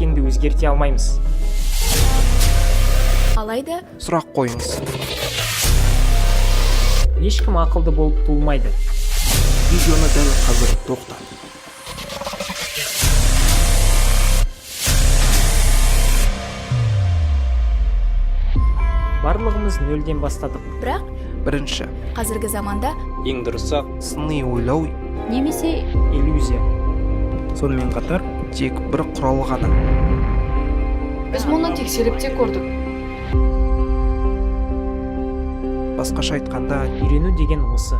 өткенді өзгерте алмаймыз. Алайда Сұрақ қойыңыз. Ешкім ақылды болып туылмайды. Видеоны дәл қазір тоқта. Барлығымыз нөлден бастадық. бірақ Бірінші, қазіргі заманда Ең дұрысы сыни ойлау немесе Иллюзия. сонымен қатар тек бір құрал ғана. Біз мұны тексеріп те көрдік. Басқаша айтқанда, Үйрену деген осы.